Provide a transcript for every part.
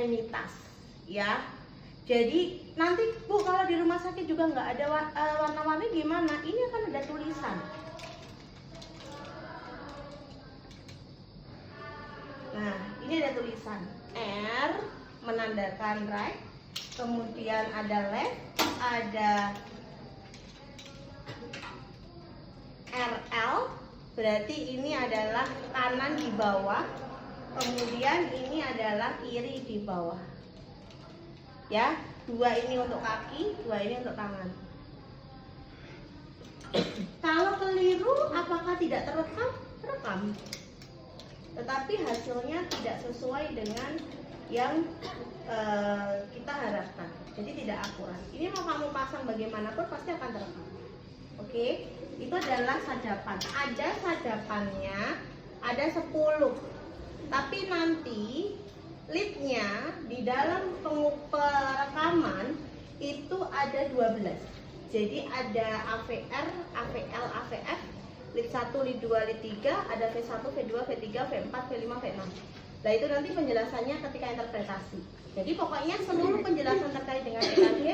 ekstremitas, ya. Jadi nanti Bu kalau di rumah sakit juga nggak ada warna-warni gimana? Ini akan ada tulisan. Nah, ini ada tulisan R menandakan right, kemudian ada left, ada RL, berarti ini adalah kanan di bawah, kemudian ini adalah kiri di bawah. Ya, dua ini untuk kaki, dua ini untuk tangan. Kalau keliru, apakah tidak terekam? Terekam. Tetapi hasilnya tidak sesuai dengan yang kita harapkan. Jadi tidak akurat. Ini mau kamu pasang bagaimanapun pasti akan terekam. Oke, itu adalah sadapan. Ada sadapannya, ada 10. Tapi nanti leadnya di dalam perekaman itu ada 12. Jadi ada AVR, AVL, AVF, lead 1, lead 2, lead 3, ada V1, V2, V3, V4, V5, V6. Nah itu nanti penjelasannya ketika interpretasi. Jadi pokoknya seluruh penjelasan terkait dengan EKG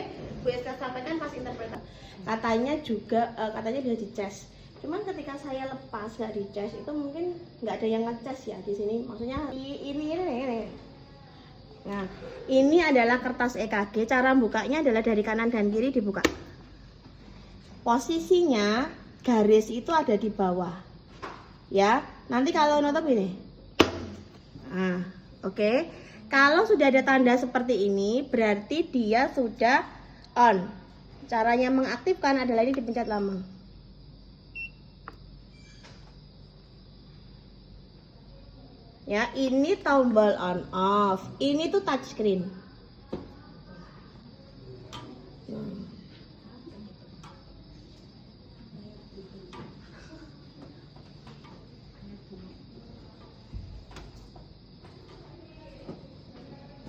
Bu Eska sampaikan pas interpretasi. Katanya juga katanya bisa dicas. Cuman ketika saya lepas nggak dicas itu mungkin nggak ada yang ngecas ya di sini. Maksudnya ini. Nah, ini adalah kertas EKG. Cara bukanya adalah dari kanan dan kiri dibuka. Posisinya garis itu ada di bawah. Ya, nanti kalau nutup ini. Nah, oke. Kalau sudah ada tanda seperti ini, berarti dia sudah on. Caranya mengaktifkan adalah ini dipencet lama. Ya, ini tombol on off. Ini tuh touchscreen.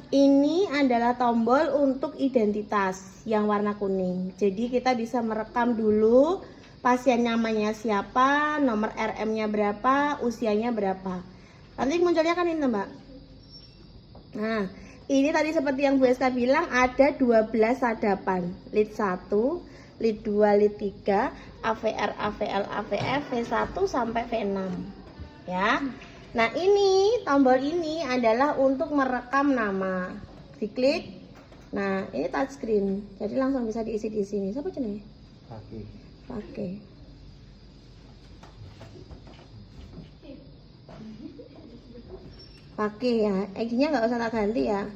Ini adalah tombol untuk identitas yang warna kuning. Jadi kita bisa merekam dulu pasien namanya siapa, nomor RM-nya berapa, usianya berapa. Nanti munculnya kan ini Mbak. Nah, ini tadi seperti yang Bu Eska bilang ada 12 sadapan. Lead 1, lead 2, lead 3, AVR, AVL, AVF, V1 sampai V6. Ya. Nah, ini tombol ini adalah untuk merekam nama. Diklik. Nah, ini touchscreen. Jadi langsung bisa diisi di sini. Siapa jenenge? Pakai. Pakai ya, ID-nya nggak usah tak ganti ya,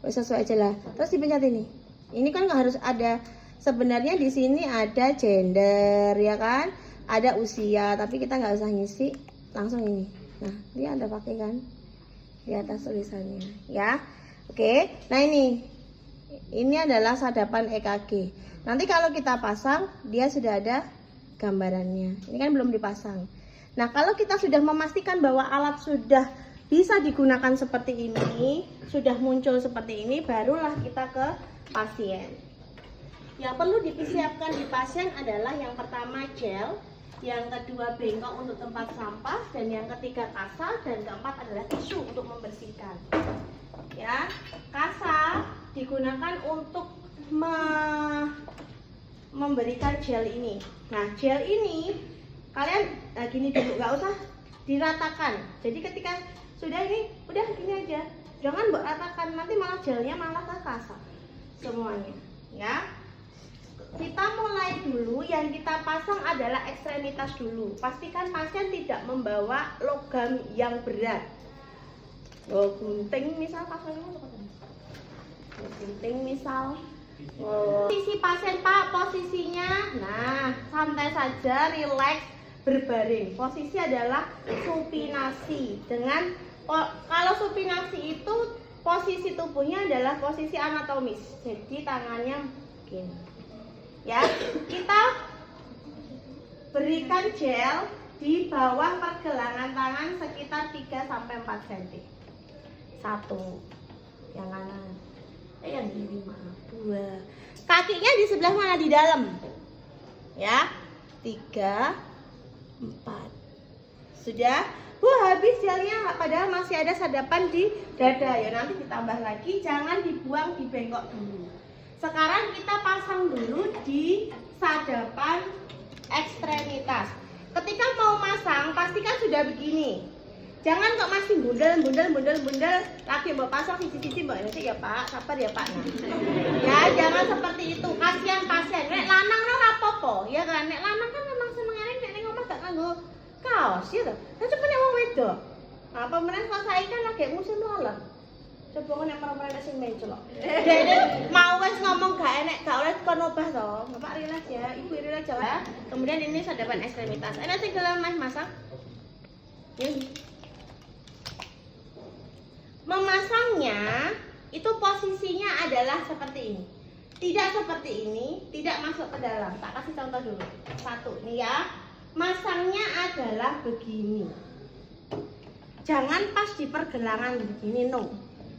sesuai aja lah. Terus dipencet ini. Ini kan nggak harus ada. Sebenarnya di sini ada gender ya kan, ada usia, tapi kita nggak usah ngisi, langsung ini. Nah, dia ada pakai kan di atas tulisannya ya. Oke, nah ini adalah sadapan EKG. Nanti kalau kita pasang, dia sudah ada gambarannya. Ini kan belum dipasang. Nah, kalau kita sudah memastikan bahwa alat sudah bisa digunakan seperti ini, sudah muncul seperti ini, barulah kita ke pasien. Yang perlu dipersiapkan di pasien adalah yang pertama gel, yang kedua bengkok untuk tempat sampah, dan yang ketiga kasa, dan keempat adalah tisu untuk membersihkan. Ya, kasa digunakan untuk memberikan gel ini. Nah, gel ini kalian gini dulu, nggak usah diratakan. Jadi ketika sudah ini, udah gini aja, jangan buat ratakan, nanti malah gelnya malah ke kasa semuanya. Ya, kita mulai dulu, yang kita pasang adalah ekstremitas dulu. Pastikan pasien tidak membawa logam yang berat. Gunting misal, pasangnya gunting misal. Posisi pasien Pak, posisinya, nah santai saja, relax, berbaring. Posisi adalah supinasi. Dengan kalau supinasi itu posisi tubuhnya adalah posisi anatomis. Jadi tangannya begini. Ya, kita berikan gel di bawah pergelangan tangan sekitar 3-4 cm. 1 yang kanan, yang kiri maaf. 2. Kakinya di sebelah mana? Di dalam. Ya. 3, 4. Sudah. habis gelnya padahal masih ada sadapan di dada. Ya nanti ditambah lagi, jangan dibuang, dibengkok dulu. Sekarang kita pasang dulu di sadapan ekstremitas. Ketika mau masang, pastikan sudah begini. Jangan kok masih bundel, lagi mau pasang sisi-sisi mbak nanti ya Pak, sabar ya Pak. Nah. Ya jangan seperti itu, kasihan pasien. Nek lanang ora apa-apa, ya kan? Nek lanang kan memang senengane nek ning omah gak nganggo kaos ya to. Lah coba nek wong wedok. Nah, pemenang kok saiki kan lagi musim lalat. Coba nek merem-merem sing mencolok. Dene mau wis ngomong gak enek, gak oleh kon obah to. Bapak relax ya, Ibu relax ya. Kemudian ini sadapan ekstremitas. Enak sing gelem Mas masak? Ya. Memasangnya itu posisinya adalah seperti ini. Tidak seperti ini, tidak masuk ke dalam. Tak kasih contoh dulu. Satu, nih ya. Masangnya adalah begini. Jangan pas di pergelangan begini, no.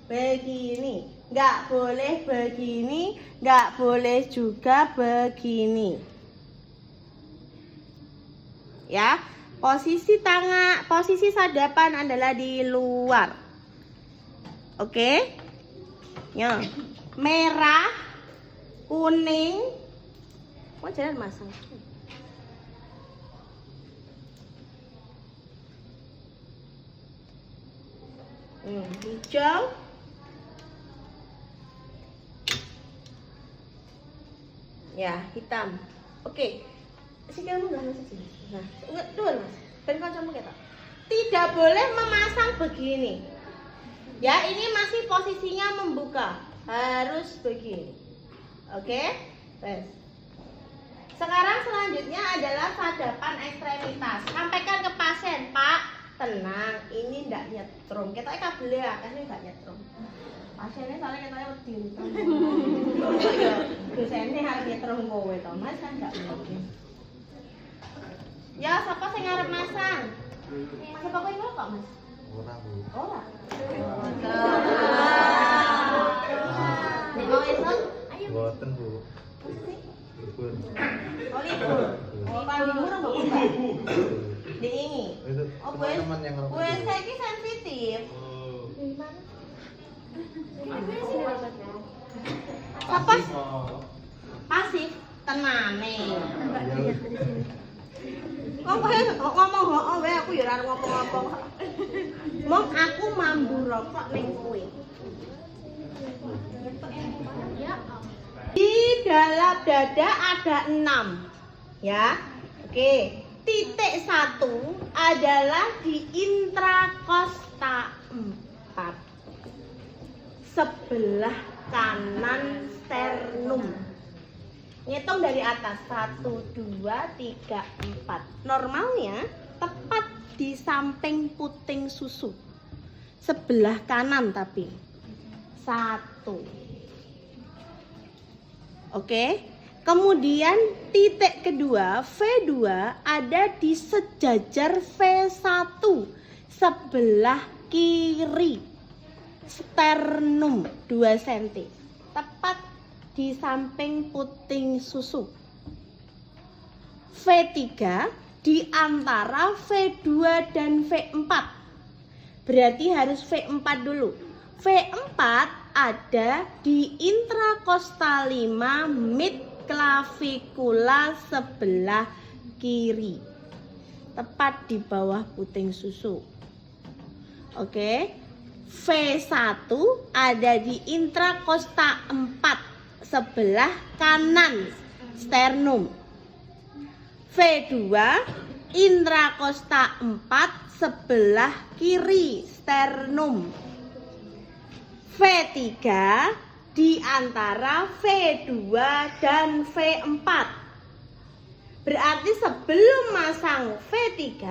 Begini. Nggak boleh begini, nggak boleh juga begini. Ya, posisi tangan, posisi sadapan adalah di luar. Oke, ya, merah, kuning, mau jalan masang. Hijau, ya hitam. Oke, sikilmu udah masuk sini. Nah, dua mas, beri kancamu kita. Tidak boleh memasang begini. Ya, ini masih posisinya membuka. Harus begini. Oke? Tes. Sekarang selanjutnya adalah sadapan ekstremitas. Sampaikan ke pasien, Pak, tenang, ini ndak nyetrum. Kita kabel ya, ini ndak nyetrum. Pasiennya soalnya katanya wedi untung. Ya, dosennya harus nyetrum kowe to, Mas kan ndak mungkin. Ya, siapa sing ngarep masang? Mas apa kowe kok, Mas? Ora, Bu. Ora. Mau esok? Ayo. Boten, Bu. Libur. Oh libur. Oh kalau libur enggak buka. Di ini. Itu Oh teman-teman yang ngerokok. Gue saya ini sensitif. Apa? Pasif. Tenane. Kok ngomong wae aku ya ora ngomong-ngomong. Mong aku mambu rokok ning kowe. Di dalam dada ada 6. Ya. Oke. Titik 1 adalah di intrakosta 4. Sebelah kanan sternum. Ngitung dari atas 1, 2, 3, 4. Normalnya tepat di samping puting susu. Sebelah kanan tapi 1. Oke. Kemudian titik kedua V2 ada di sejajar V1 sebelah kiri sternum 2 cm. Tepat di samping puting susu. V3 di antara V2 dan V4. Berarti harus V4 dulu. V4 ada di intrakosta 5 mid clavikula sebelah kiri. Tepat di bawah puting susu. Oke. V1 ada di intrakosta 4 sebelah kanan sternum. V2 intrakosta 4 sebelah kiri sternum. V3 di antara V2 dan V4. Berarti sebelum masang V3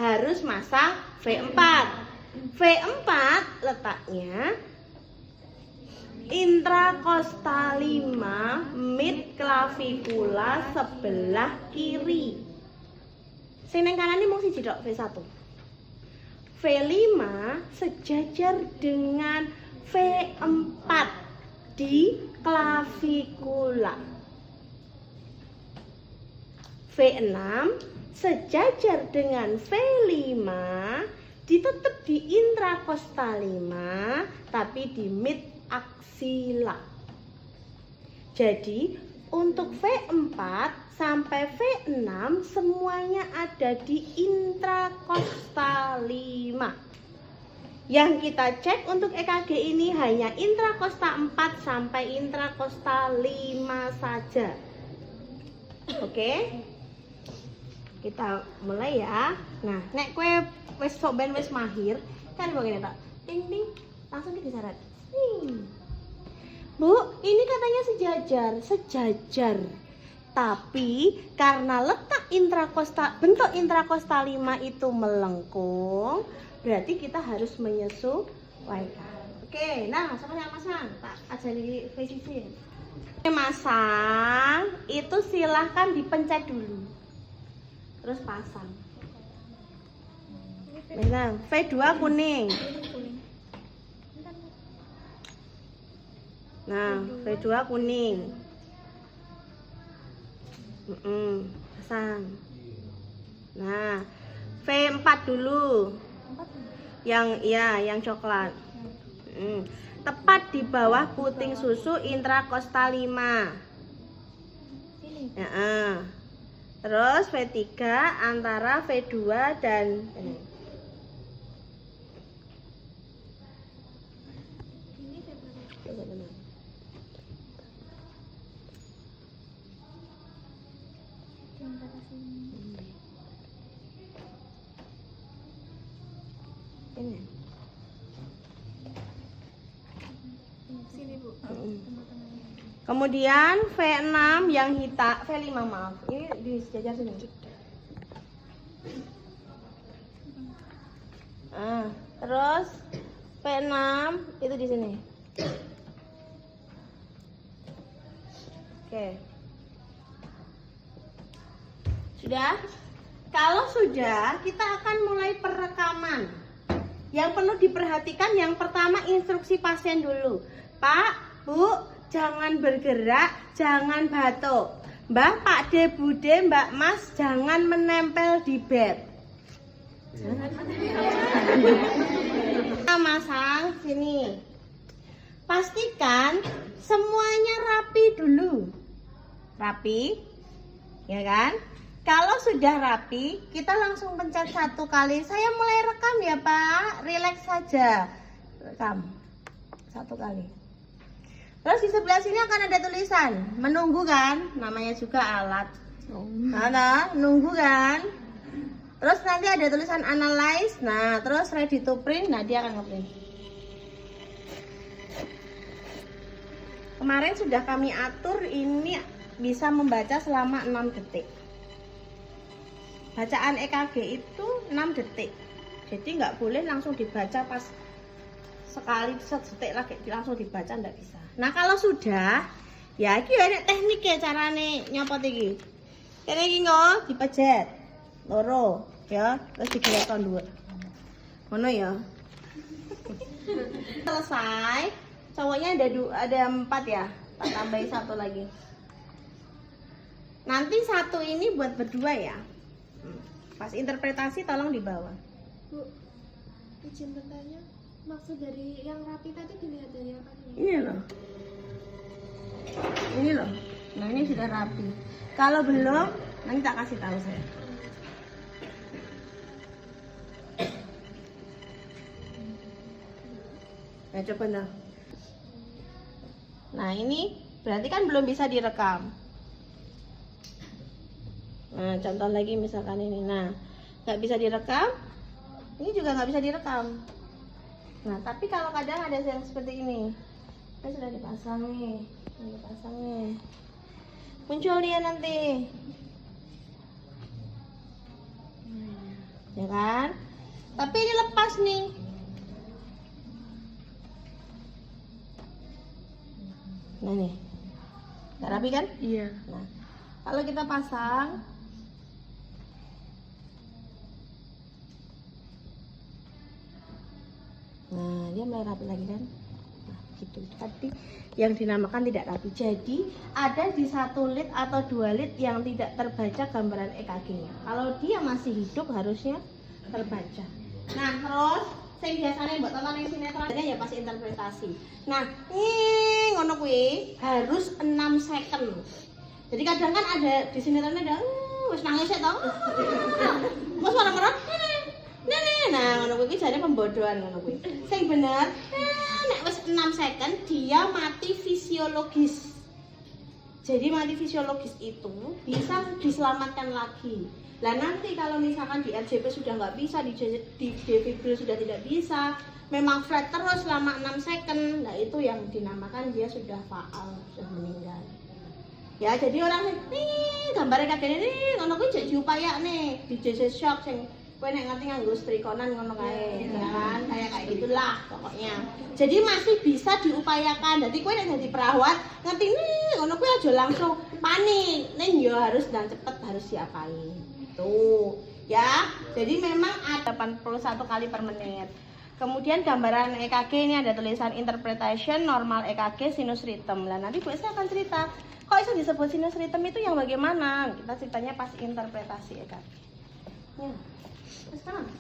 harus masang V4. V4 letaknya intrakosta 5 mid clavikula sebelah kiri. Sing nang kanan iki mung siji tok V1. V5 sejajar dengan V4 di clavikula. V6 sejajar dengan V5 Tetap di intrakosta 5 tapi di mid aksila. Jadi untuk V4 sampai V6 semuanya ada di intrakosta 5. Yang kita cek untuk EKG ini hanya intrakosta 4 sampai intrakosta 5 saja. Oke? Kita mulai ya. Nah, nek kue wis sok ben wis mahir, kan begini tak. Ting ting, langsung digesarat. Bu, ini katanya sejajar. Tapi karena letak bentuk intrakosta 5 itu melengkung, berarti kita harus menyesuaikan. Oke, nah sama masang. Tak ajari VCC. Masang itu silahkan dipencet dulu. Terus pasang. Nah, V2 kuning. Nah, V2 kuning. Pasang. Nah, V4 dulu. Yang coklat. Tepat di bawah puting susu intrakosta 5. Terus V3 antara V2 dan ini. Sini Bu. Kemudian V6 yang hitam, V5 maaf. Ini disejajar sini. Terus V6 itu di sini. Oke. Sudah? Kalau sudah, kita akan mulai perekaman. Yang perlu diperhatikan yang pertama instruksi pasien dulu. Pak, Bu, jangan bergerak, jangan batuk. Mbak, Pak De, Bude, Mbak Mas, jangan menempel di bed. Kita masang sini. Pastikan semuanya rapi dulu. Rapi, ya kan? Kalau sudah rapi, kita langsung pencet 1 kali. Saya mulai rekam ya Pak, relax saja. Rekam 1 kali. Terus di sebelah sini akan ada tulisan menunggu kan, namanya juga alat. Ada nunggu kan. Terus nanti ada tulisan analyze. Nah, terus ready to print. Nah, dia akan nge-print. Kemarin sudah kami atur ini bisa membaca selama 6 detik. Bacaan EKG itu 6 detik. Jadi nggak boleh langsung dibaca pas sekali sedetik lagi langsung dibaca, nggak bisa. Nah kalau sudah, ya ini ada tekniknya carane nyopot iki. Kene iki kok dipejet loro ya, terus digerakkan dua. Ngono ya. Selesai. Cowoknya ada 4 ya. Tak tambahin 1 lagi. Nanti 1 ini buat berdua ya. Pas interpretasi tolong di bawah. Bu, izin bertanya, maksud dari yang rapi tadi dilihat dari apa nih? Ini loh. Ini loh. Nah, ini sudah rapi. Kalau belum, nanti tak kasih tahu saya. Nah, coba nah. Nah, ini berarti kan belum bisa direkam. Nah, contoh lagi misalkan ini. Nah, nggak bisa direkam. Ini juga nggak bisa direkam. Nah, tapi kalau kadang ada yang seperti ini. Ini sudah dipasang nih. Sudah dipasang nih. Muncul dia nanti. Ya kan? Tapi ini lepas nih. Nah nih. Nggak rapi kan? Iya. Nah, kalau kita pasang, nah dia mulai rapi lagi kan? Nah gitu. Tadi yang dinamakan tidak rapi. Jadi ada di 1 lead atau 2 lead yang tidak terbaca gambaran EKG-nya. Kalau dia masih hidup harusnya terbaca. Nah, terus sing biasanya mbok tonton ning sinetron ya pas interpretasi. Nah, ngono kuwi harus 6 second. Jadi kadang kan ada di sinetron ada wis nangis ya toh. Wes marah-marah. Nah, ngono kuwi jane pembodohan ngono kuwi. Sing bener, nek wis 6 second dia mati fisiologis. Jadi mati fisiologis itu bisa diselamatkan lagi. Lah nanti kalau misalkan di RJP sudah nggak bisa, di defibril sudah tidak bisa, memang flat terus selama 6 second, nah itu yang dinamakan dia sudah faal, sudah meninggal. Ya jadi orang nih gambarnya kayak ini, ngono kuwi jadi upaya nih di JC Shock sing kowe nek ngerti nganggo strikonan ngono kae, ya kan? Kayak gitulah pokoknya. Jadi masih bisa diupayakan. Jadi kowe nek dadi perawat, ngerti nih ngono kuwi aja langsung panik. Ning yo harus dan cepet harus diapain. Tuh, ya. Jadi memang ada 81 kali per menit. Kemudian gambaran EKG ini ada tulisan interpretation, normal EKG, sinus rhythm. Lah nanti gue akan cerita, kok bisa disebut sinus rhythm itu yang bagaimana? Kita ceritanya pas interpretasi EKG. Ya. Terus kan?